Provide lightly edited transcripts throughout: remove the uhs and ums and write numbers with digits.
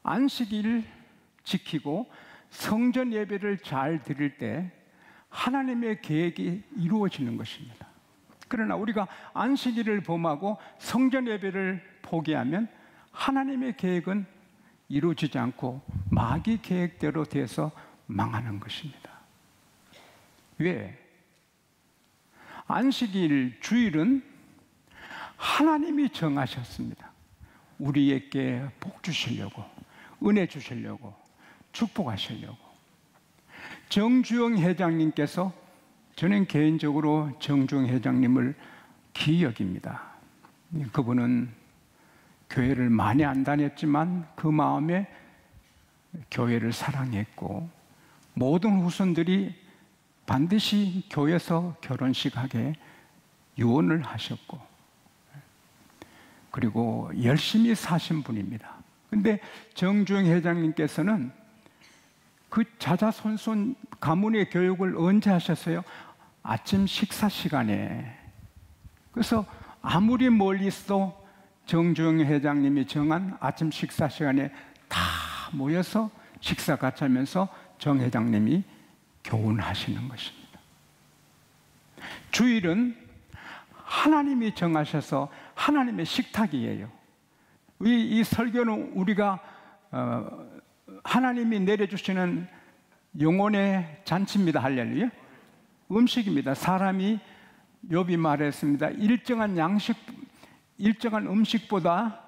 안식일 지키고 성전 예배를 잘 드릴 때 하나님의 계획이 이루어지는 것입니다. 그러나 우리가 안식일을 범하고 성전 예배를 포기하면 하나님의 계획은 이루어지지 않고 마귀 계획대로 돼서 망하는 것입니다. 왜? 안식일, 주일은 하나님이 정하셨습니다. 우리에게 복 주시려고, 은혜 주시려고, 축복하시려고. 정주영 회장님께서, 저는 개인적으로 정주영 회장님을 귀히 여깁니다. 그분은 교회를 많이 안 다녔지만 그 마음에 교회를 사랑했고, 모든 후손들이 반드시 교회에서 결혼식 하게 유언을 하셨고, 그리고 열심히 사신 분입니다. 근데 정주영 회장님께서는 그 자자손손 가문의 교육을 언제 하셨어요? 아침 식사 시간에. 그래서 아무리 멀리 있어도 정주영 회장님이 정한 아침 식사 시간에 다 모여서 식사 같이 하면서 정 회장님이 교훈하시는 것입니다. 주일은 하나님이 정하셔서 하나님의 식탁이에요. 이 설교는 우리가 하나님이 내려주시는 영혼의 잔치입니다. 할렐루야. 음식입니다. 사람이 욥이 말했습니다. 일정한 음식보다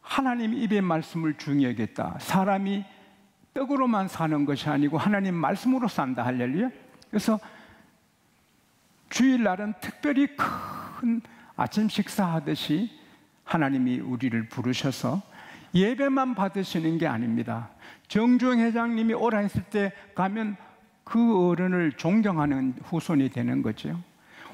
하나님 입의 말씀을 중요히 여겼다. 사람이 떡으로만 사는 것이 아니고 하나님 말씀으로 산다. 할렐루야. 그래서 주일날은 특별히 큰 아침 식사하듯이 하나님이 우리를 부르셔서 예배만 받으시는 게 아닙니다. 정주영 회장님이 오라 했을 때 가면 그 어른을 존경하는 후손이 되는 거죠.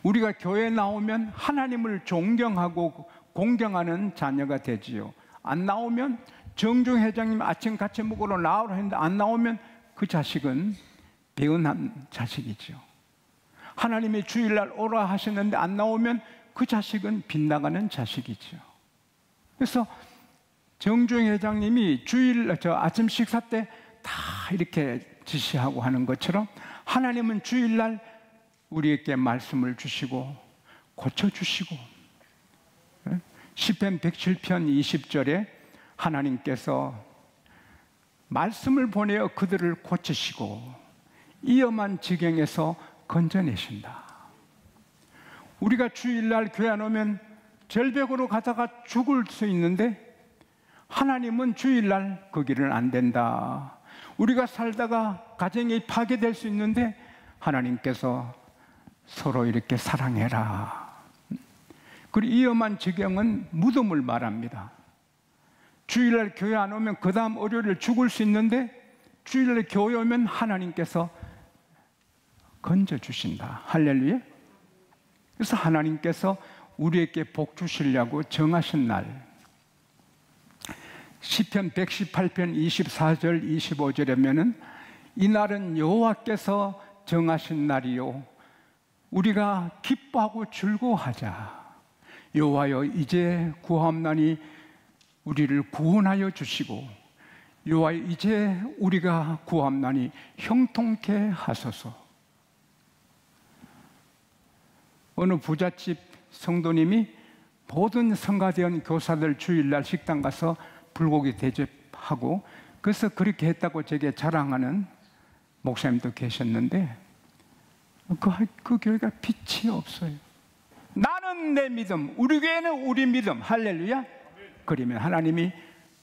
우리가 교회에 나오면 하나님을 존경하고 공경하는 자녀가 되지요. 안 나오면 정주영 회장님 아침 같이 먹으러 나오라 했는데 안 나오면 그 자식은 배은한 자식이죠. 하나님이 주일날 오라 하셨는데 안 나오면 그 자식은 빗나가는 자식이죠. 그래서 정주영 회장님이 아침 식사 때 다 이렇게 지시하고 하는 것처럼 하나님은 주일날 우리에게 말씀을 주시고 고쳐주시고, 시편 107편 20절에 하나님께서 말씀을 보내어 그들을 고치시고 위험한 지경에서 건져내신다. 우리가 주일날 교회 안 오면 절벽으로 가다가 죽을 수 있는데 하나님은 주일날 그 길은 안 된다. 우리가 살다가 가정이 파괴될 수 있는데 하나님께서 서로 이렇게 사랑해라. 그리고 위험한 지경은 무덤을 말합니다. 주일날 교회 안 오면 그 다음 월요일 죽을 수 있는데 주일날 교회 오면 하나님께서 건져주신다. 할렐루야. 그래서 하나님께서 우리에게 복 주시려고 정하신 날, 시편 118편 24절 25절에면은 이날은 여호와께서 정하신 날이요 우리가 기뻐하고 즐거워하자. 여호와여 이제 구하옵나니 우리를 구원하여 주시고 여호와여 이제 우리가 구하옵나니 형통케 하소서. 어느 부잣집 성도님이 모든 성가대원 교사들 주일날 식당 가서 불고기 대접하고, 그래서 그렇게 했다고 제게 자랑하는 목사님도 계셨는데 그 교회가 빛이 없어요. 나는 내 믿음, 우리 교회는 우리 믿음. 할렐루야. 그러면 하나님이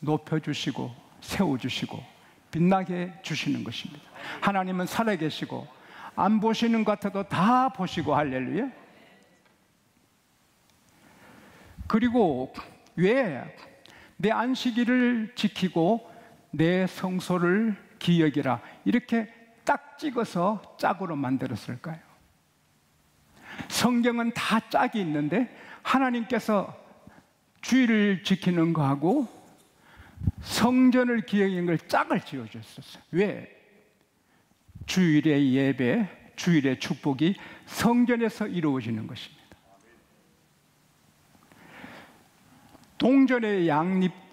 높여주시고 세워주시고 빛나게 주시는 것입니다. 하나님은 살아계시고 안 보시는 것 같아도 다 보시고. 할렐루야. 그리고 왜 내 안식일을 지키고 내 성소를 기억이라 이렇게 딱 찍어서 짝으로 만들었을까요? 성경은 다 짝이 있는데 하나님께서 주일을 지키는 거하고 성전을 기억하는 걸 짝을 지어주셨어요. 왜? 주일의 예배, 주일의 축복이 성전에서 이루어지는 것입니다. 동전의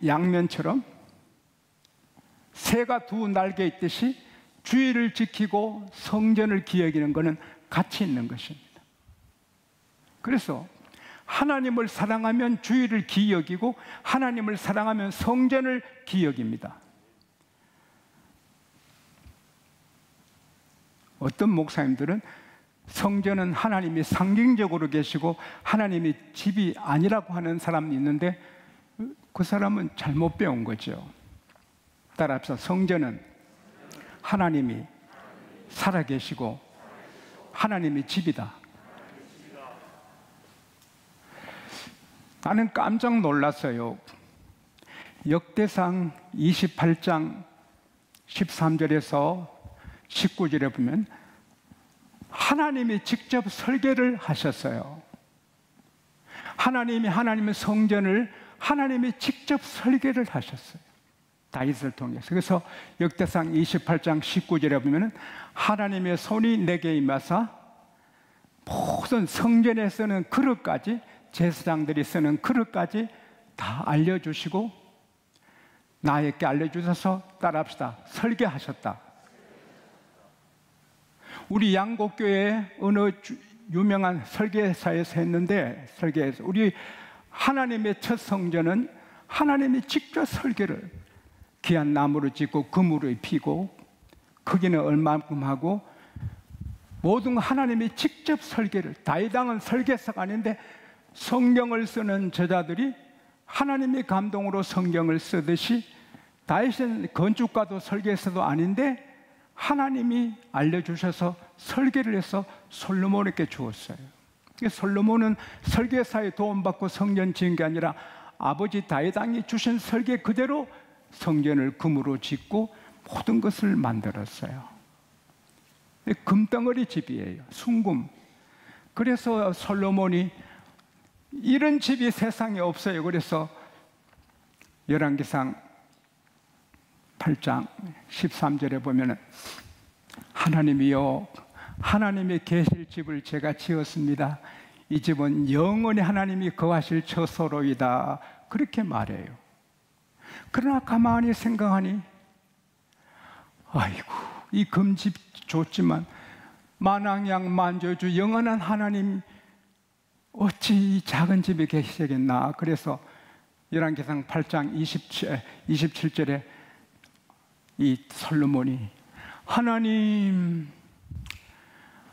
양면처럼 새가 두 날개 있듯이 주의를 지키고 성전을 기억하는 것은 가치 있는 것입니다. 그래서 하나님을 사랑하면 주의를 기억이고 하나님을 사랑하면 성전을 기억입니다. 어떤 목사님들은 성전은 하나님이 상징적으로 계시고 하나님이 집이 아니라고 하는 사람이 있는데 그 사람은 잘못 배운 거죠. 따라서 성전은 하나님이 살아계시고 하나님이 집이다. 나는 깜짝 놀랐어요. 역대상 28장 13절에서 19절에 보면 하나님이 직접 설계를 하셨어요. 하나님의 성전을 하나님이 직접 설계를 하셨어요. 다윗을 통해서. 그래서 역대상 28장 19절에 보면 하나님의 손이 내게 임하사 모든 성전에 쓰는 그릇까지, 제사장들이 쓰는 그릇까지 다 알려주시고 나에게 알려주셔서 따라합시다. 설계하셨다. 우리 양곡교회 어느 유명한 설계사에서 했는데, 설계에서 우리 하나님의 첫 성전은 하나님이 직접 설계를 귀한 나무로 짓고 금으로 입히고 크기는 얼마만큼 하고 모든 하나님이 직접 설계를, 다윗왕은 설계사가 아닌데 성경을 쓰는 저자들이 하나님의 감동으로 성경을 쓰듯이 다윗은 건축가도 설계사도 아닌데 하나님이 알려주셔서 설계를 해서 솔로몬에게 주었어요. 솔로몬은 설계사의 도움받고 성전 지은 게 아니라 아버지 다윗왕이 주신 설계 그대로 성전을 금으로 짓고 모든 것을 만들었어요. 금덩어리 집이에요. 순금. 그래서 솔로몬이 이런 집이 세상에 없어요. 그래서 열왕기상 8장 13절에 보면은 하나님이여, 하나님의 계실 집을 제가 지었습니다. 이 집은 영원히 하나님이 거하실 처소로이다. 그렇게 말해요. 그러나 가만히 생각하니 아이고, 이 금집 좋지만 만왕양 만주주 영원한 하나님 어찌 이 작은 집에 계시겠나. 그래서 열왕기상 8장 27절에 이 솔로몬이 하나님,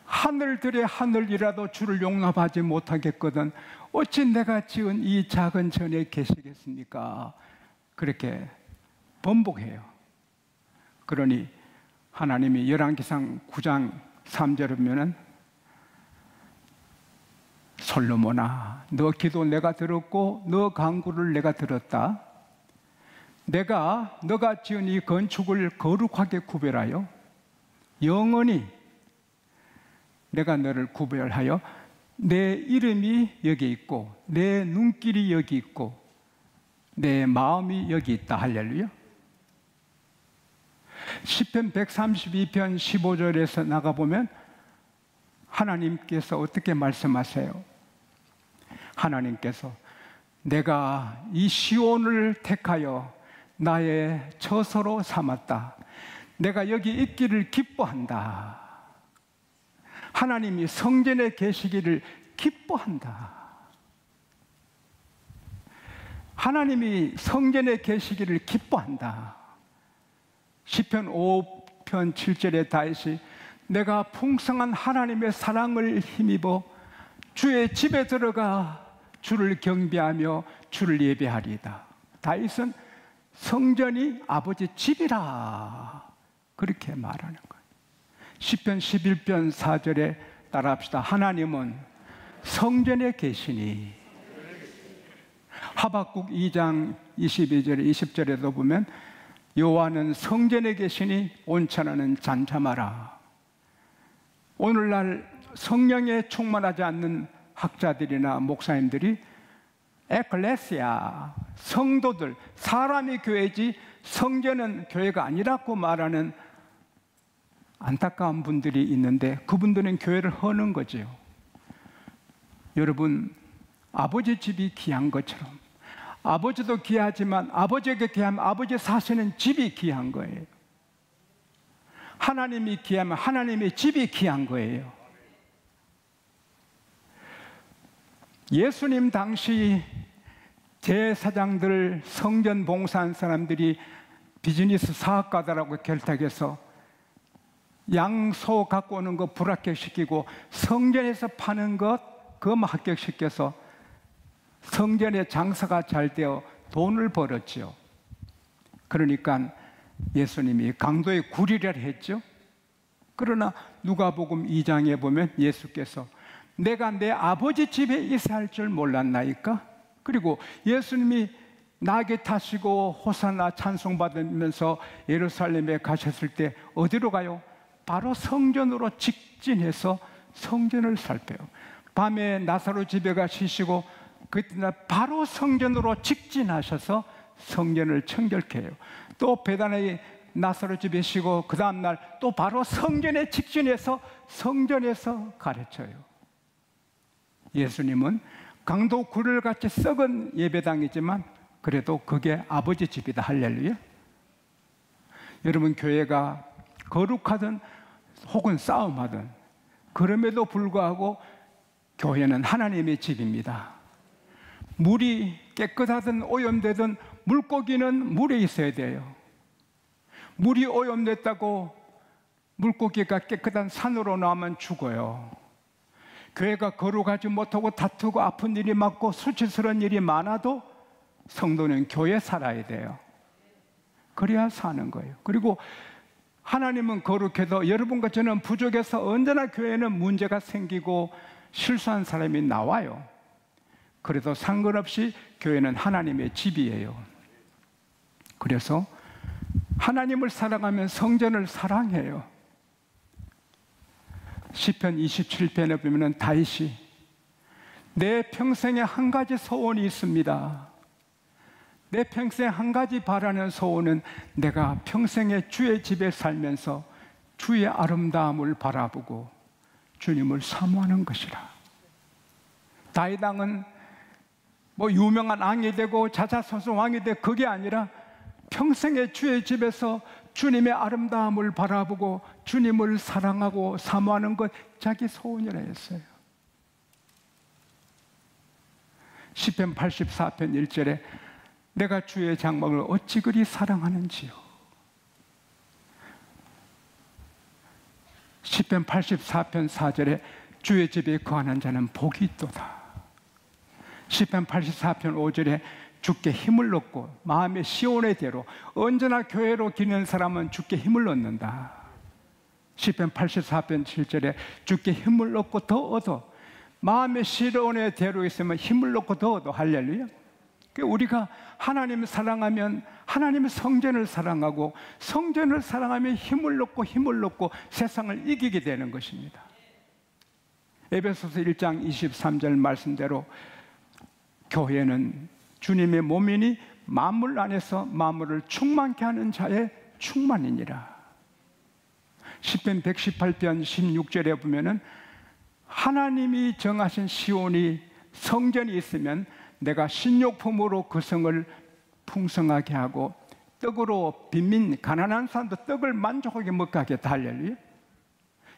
하늘들의 하늘이라도 주를 용납하지 못하겠거든 어찌 내가 지은 이 작은 전에 계시겠습니까? 그렇게 번복해요. 그러니 하나님이 열왕기상 9장 3절에 보면은 솔로몬아, 너 기도 내가 들었고 너 간구를 내가 들었다. 내가 너가 지은 이 건축을 거룩하게 구별하여 영원히 내가 너를 구별하여 내 이름이 여기 있고 내 눈길이 여기 있고 내 마음이 여기 있다. 할렐루야. 시편 132편 15절에서 나가보면 하나님께서 어떻게 말씀하세요? 하나님께서 내가 이 시온을 택하여 나의 처소로 삼았다. 내가 여기 있기를 기뻐한다. 하나님이 성전에 계시기를 기뻐한다. 하나님이 성전에 계시기를 기뻐한다. 시편 5편 7절에 다윗이 내가 풍성한 하나님의 사랑을 힘입어 주의 집에 들어가 주를 경배하며 주를 예배하리이다. 다윗은 성전이 아버지 집이라 그렇게 말하는 거예요. 시편 11편 4절에 따라합시다. 하나님은 성전에 계시니. 하박국 2장 22절에 20절에도 보면 여호와는 성전에 계시니 온천하는 잠잠하라. 오늘날 성령에 충만하지 않는 학자들이나 목사님들이 에클레시아, 성도들, 사람이 교회지 성전은 교회가 아니라고 말하는 안타까운 분들이 있는데 그분들은 교회를 허는 거죠. 여러분, 아버지 집이 귀한 것처럼 아버지도 귀하지만 아버지에게 귀하면 아버지 사시는 집이 귀한 거예요. 하나님이 귀하면 하나님의 집이 귀한 거예요. 예수님 당시 제사장들, 성전 봉사한 사람들이 비즈니스 사업가다라고 결탁해서 양소 갖고 오는 거 불합격시키고 성전에서 파는 것 그것만 합격시켜서 성전의 장사가 잘 되어 돈을 벌었죠. 그러니까 예수님이 강도의 구리를 했죠. 그러나 누가복음 2장에 보면 예수께서 내가 내 아버지 집에 있어야 할 줄 몰랐나이까? 그리고 예수님이 나귀 타시고 호산나 찬송 받으면서 예루살렘에 가셨을 때 어디로 가요? 바로 성전으로 직진해서 성전을 살펴요. 밤에 나사로 집에가 쉬시고 그때 바로 성전으로 직진하셔서 성전을 청결케 해요. 또 베다니에 나사로 집에 쉬고 그 다음날 또 바로 성전에 직진해서 성전에서 가르쳐요. 예수님은 강도 굴을 같이 썩은 예배당이지만 그래도 그게 아버지 집이다. 할렐루야. 여러분, 교회가 거룩하든 혹은 싸움하든 그럼에도 불구하고 교회는 하나님의 집입니다. 물이 깨끗하든 오염되든 물고기는 물에 있어야 돼요. 물이 오염됐다고 물고기가 깨끗한 산으로 나오면 죽어요. 교회가 거룩하지 못하고 다투고 아픈 일이 많고 수치스러운 일이 많아도 성도는 교회에 살아야 돼요. 그래야 사는 거예요. 그리고 하나님은 거룩해도 여러분과 저는 부족해서 언제나 교회는 문제가 생기고 실수한 사람이 나와요. 그래도 상관없이 교회는 하나님의 집이에요. 그래서 하나님을 사랑하면 성전을 사랑해요. 시편 27편에 보면 다윗이 내 평생에 한 가지 소원이 있습니다. 내 평생 한 가지 바라는 소원은 내가 평생에 주의 집에 살면서 주의 아름다움을 바라보고 주님을 사모하는 것이라. 다윗 왕은 뭐 유명한 왕이 되고 자자손손 왕이 되고 그게 아니라 평생에 주의 집에서 주님의 아름다움을 바라보고 주님을 사랑하고 사모하는 것 자기 소원이라 했어요. 시편 84편 1절에 내가 주의 장막을 어찌 그리 사랑하는지요. 시편 84편 4절에 주의 집에 거하는 자는 복이 있도다. 시편 84편 5절에 주께 힘을 얻고 마음의 시온의 대로 언제나 교회로 기는 사람은 주께 힘을 얻는다. 시편 84편 7절에 주께 힘을 얻고 더 얻어 마음의 시온의 대로 있으면 힘을 얻고 더 얻어. 할렐루야. 우리가 하나님을 사랑하면 하나님의 성전을 사랑하고 성전을 사랑하면 힘을 얻고 세상을 이기게 되는 것입니다. 에베소서 1장 23절 말씀대로 교회는 주님의 몸이니 만물 안에서 만물을 충만케 하는 자의 충만이니라. 시편 118편 16절에 보면은 하나님이 정하신 시온이 성전이 있으면 내가 신욕품으로 그 성을 풍성하게 하고 떡으로 빈민 가난한 사람도 떡을 만족하게 먹게 하겠다. 할렐루야.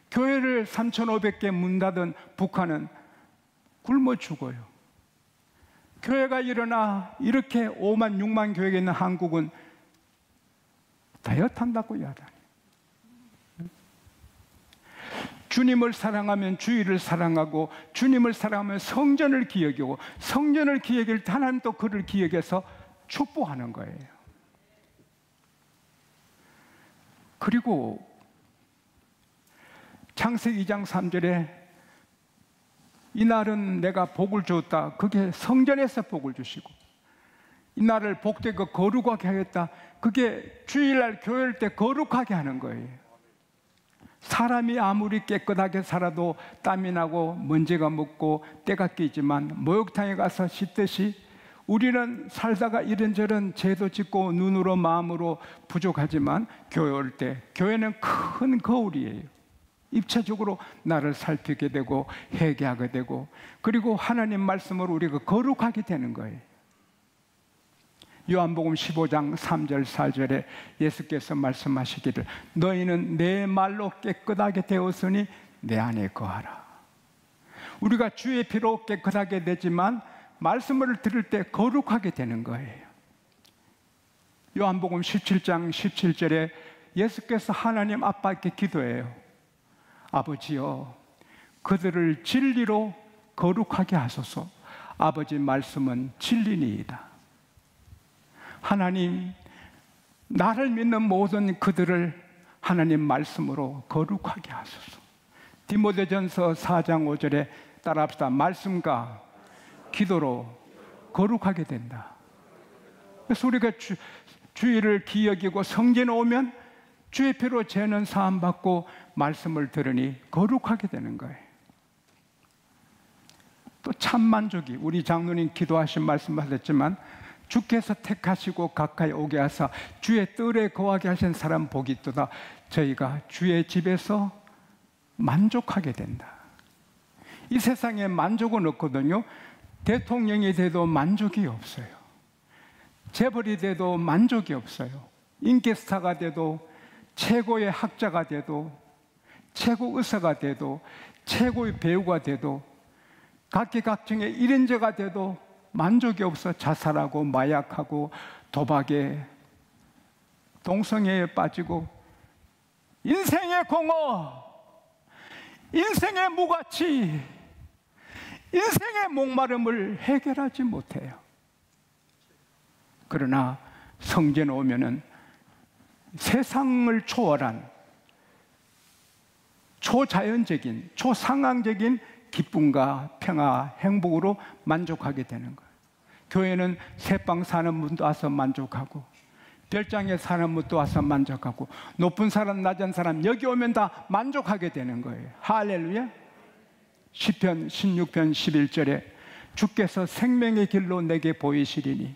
교회를 3,500개 문 닫은 북한은 굶어 죽어요. 교회가 일어나 이렇게 5만 6만 교회가 있는 한국은 다이어트 한다고 야단. 주님을 사랑하면 주의를 사랑하고 주님을 사랑하면 성전을 기억하고 성전을 기억할 때 하나님 또 그를 기억해서 축복하는 거예요. 그리고 창세기 2장 3절에 이날은 내가 복을 주었다. 그게 성전에서 복을 주시고 이날을 복되고 거룩하게 하겠다. 그게 주일날 교회일 때 거룩하게 하는 거예요. 사람이 아무리 깨끗하게 살아도 땀이 나고 먼지가 묻고 때가 끼지만 목욕탕에 가서 씻듯이 우리는 살다가 이런저런 죄도 짓고 눈으로 마음으로 부족하지만 교회 올 때 교회는 큰 거울이에요. 입체적으로 나를 살피게 되고 회개하게 되고 그리고 하나님 말씀으로 우리가 거룩하게 되는 거예요. 요한복음 15장 3절 4절에 예수께서 말씀하시기를 너희는 내 말로 깨끗하게 되었으니 내 안에 거하라. 우리가 주의 피로 깨끗하게 되지만 말씀을 들을 때 거룩하게 되는 거예요. 요한복음 17장 17절에 예수께서 하나님 아빠께 기도해요. 아버지여, 그들을 진리로 거룩하게 하소서. 아버지 말씀은 진리니이다. 하나님, 나를 믿는 모든 그들을 하나님 말씀으로 거룩하게 하소서. 디모데전서 4장 5절에 따라합시다. 말씀과 기도로 거룩하게 된다. 그래서 우리가 주의를 기여기고 성전에 오면 주의 피로 죄는 사함받고 말씀을 들으니 거룩하게 되는 거예요. 또 참만족이, 우리 장로님 기도하신 말씀하셨지만 주께서 택하시고 가까이 오게 하사 주의 뜰에 거하게 하신 사람 복이 있도다. 저희가 주의 집에서 만족하게 된다. 이 세상에 만족은 없거든요. 대통령이 돼도 만족이 없어요. 재벌이 돼도 만족이 없어요. 인기스타가 돼도, 최고의 학자가 돼도, 최고 의사가 돼도, 최고의 배우가 돼도, 각기각층의 일인자가 돼도 만족이 없어 자살하고 마약하고 도박에, 동성애에 빠지고 인생의 공허, 인생의 무가치, 인생의 목마름을 해결하지 못해요. 그러나 성전에 오면은 세상을 초월한 초자연적인, 초상황적인 기쁨과 평화, 행복으로 만족하게 되는 거예요. 교회는 새빵 사는 분도 와서 만족하고, 별장에 사는 분도 와서 만족하고, 높은 사람, 낮은 사람 여기 오면 다 만족하게 되는 거예요. 할렐루야. 시편 16편 11절에 주께서 생명의 길로 내게 보이시리니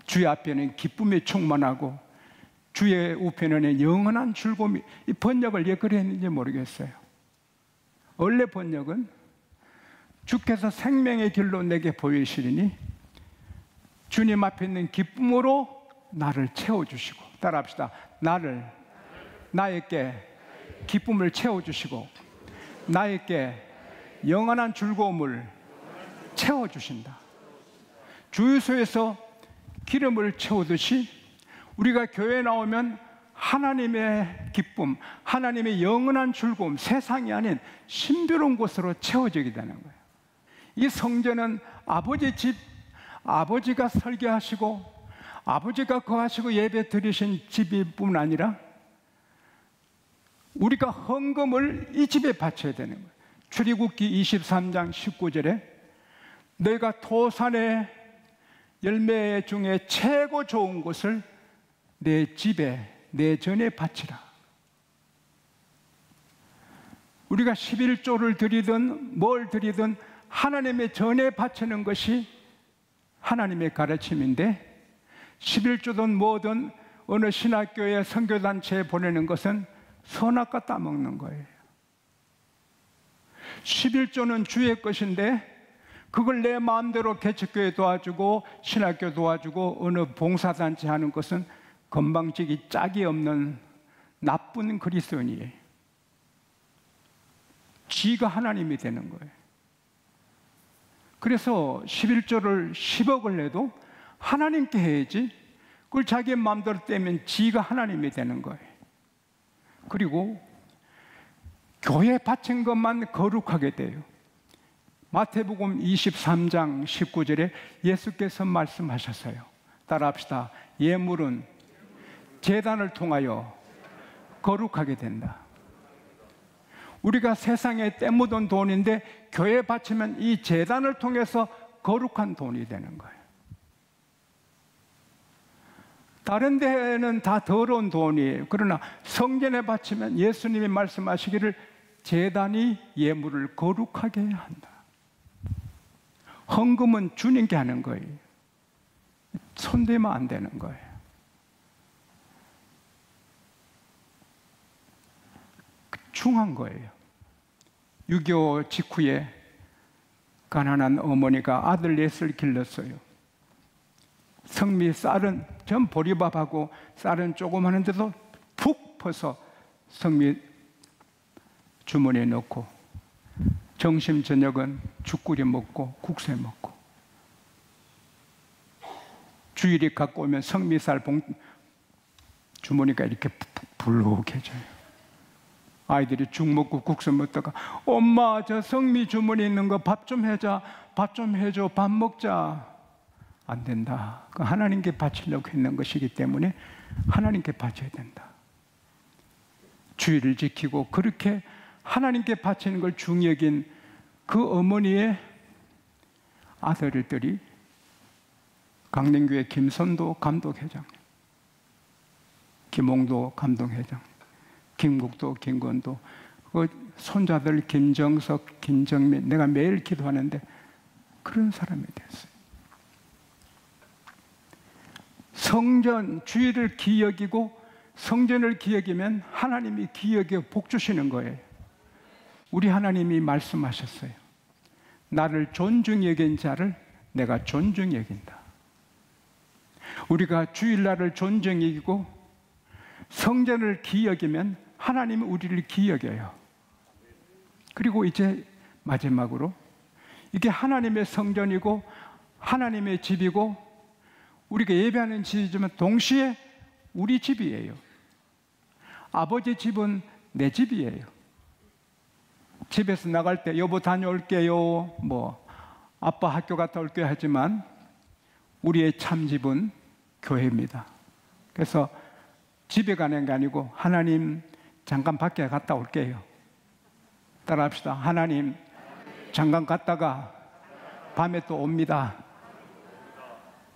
주의 앞에는 기쁨이 충만하고 주의 우편에는 영원한 즐거움이. 이 번역을 왜 그래 했는지 모르겠어요. 원래 번역은 주께서 생명의 길로 내게 보이시리니 주님 앞에 있는 기쁨으로 나를 채워주시고, 따라합시다. 나에게 기쁨을 채워주시고 나에게 영원한 즐거움을 채워주신다. 주유소에서 기름을 채우듯이 우리가 교회에 나오면 하나님의 기쁨, 하나님의 영원한 즐거움, 세상이 아닌 신비로운 곳으로 채워지게 되는 거예요. 이 성전은 아버지 집, 아버지가 설계하시고 아버지가 거하시고 예배 드리신 집일 뿐 아니라 우리가 헌금을 이 집에 바쳐야 되는 거예요. 출애굽기 23장 19절에 너희가 토산의 열매 중에 최고 좋은 것을 내 집에, 내 전에 바치라. 우리가 11조를 드리든 뭘 드리든 하나님의 전에 바치는 것이 하나님의 가르침인데, 11조든 뭐든 어느 신학교에 선교단체에 보내는 것은 선악과 따먹는 거예요. 11조는 주의 것인데 그걸 내 마음대로 개척교회 도와주고 신학교 도와주고 어느 봉사단체 하는 것은 건방지기 짝이 없는 나쁜 그리스도인이에요. 지가 하나님이 되는 거예요. 그래서 11조를 10억을 내도 하나님께 해야지, 그걸 자기 마음대로 떼면 지가 하나님이 되는 거예요. 그리고 교회에 바친 것만 거룩하게 돼요. 마태복음 23장 19절에 예수께서 말씀하셨어요. 따라합시다. 예물은 제단을 통하여 거룩하게 된다. 우리가 세상에 떼묻은 돈인데 교회에 바치면 이 제단을 통해서 거룩한 돈이 되는 거예요. 다른 데는 다 더러운 돈이에요. 그러나 성전에 바치면 예수님이 말씀하시기를 제단이 예물을 거룩하게 한다. 헌금은 주님께 하는 거예요. 손대면 안 되는 거예요. 중한 거예요. 6.25 직후에 가난한 어머니가 아들 넷을 길렀어요. 성미 쌀은 전 보리밥하고 쌀은 조금 하는데도 푹 퍼서 성미 주머니에 넣고 점심 저녁은 죽 끓여 먹고 국수에 먹고 주일이 갖고 오면 성미쌀 주머니가 이렇게 불룩해져요. 아이들이 죽 먹고 국수 먹다가 엄마 저 성미 주머니 있는 거 밥 좀 해줘, 밥 좀 해줘, 밥 먹자. 안 된다. 하나님께 바치려고 했는 것이기 때문에 하나님께 바쳐야 된다. 주의를 지키고 그렇게 하나님께 바치는 걸 중히 여긴 그 어머니의 아들들이 강寧교회 김선도 감독회장, 김홍도 감독회장, 김국도, 김건도, 그 손자들 김정석, 김정민, 내가 매일 기도하는데 그런 사람이 됐어요. 성전, 주의를 기여기고 성전을 기여기면 하나님이 기여겨 복 주시는 거예요. 우리 하나님이 말씀하셨어요. 나를 존중히 여긴 자를 내가 존중히 여긴다. 우리가 주일날을 존중히 여기고 성전을 기여기면 하나님은 우리를 기여겨요. 그리고 이제 마지막으로 이게 하나님의 성전이고 하나님의 집이고 우리가 예배하는 집이지만 동시에 우리 집이에요. 아버지 집은 내 집이에요. 집에서 나갈 때 여보 다녀올게요, 뭐 아빠 학교 갔다 올게요 하지만 우리의 참 집은 교회입니다. 그래서 집에 가는 게 아니고 하나님 잠깐 밖에 갔다 올게요. 따라합시다. 하나님 잠깐 갔다가 밤에 또 옵니다.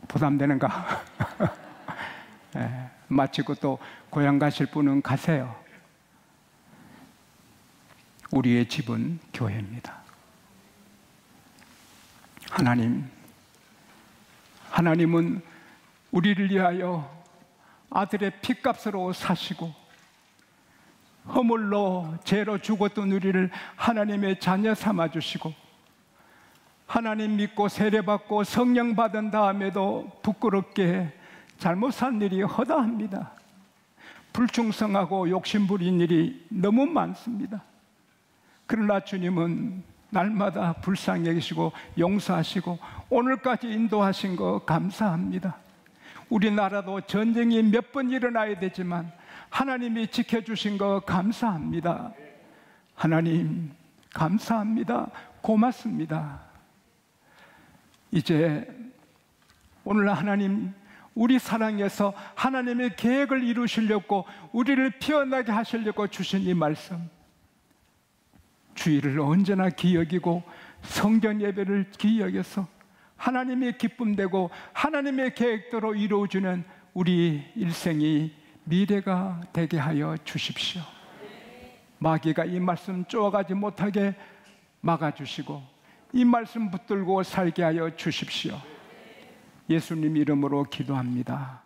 부담되는가? 네, 마치고 또 고향 가실 분은 가세요. 우리의 집은 교회입니다. 하나님은 우리를 위하여 아들의 피값으로 사시고 허물로 죄로 죽었던 우리를 하나님의 자녀 삼아주시고 하나님 믿고 세례받고 성령 받은 다음에도 부끄럽게 잘못 산 일이 허다합니다. 불충성하고 욕심부린 일이 너무 많습니다. 그러나 주님은 날마다 불쌍히 여기시고 용서하시고 오늘까지 인도하신 거 감사합니다. 우리나라도 전쟁이 몇 번 일어나야 되지만 하나님이 지켜주신 거 감사합니다. 하나님 감사합니다. 고맙습니다. 이제 오늘 하나님 우리 사랑해서 하나님의 계획을 이루시려고 우리를 피어나게 하시려고 주신 이 말씀, 주의를 언제나 기여기고 성전 예배를 기여겨서 하나님의 기쁨되고 하나님의 계획대로 이루어지는 우리 일생이 미래가 되게 하여 주십시오. 마귀가 이 말씀 쪼아가지 못하게 막아주시고 이 말씀 붙들고 살게 하여 주십시오. 예수님 이름으로 기도합니다.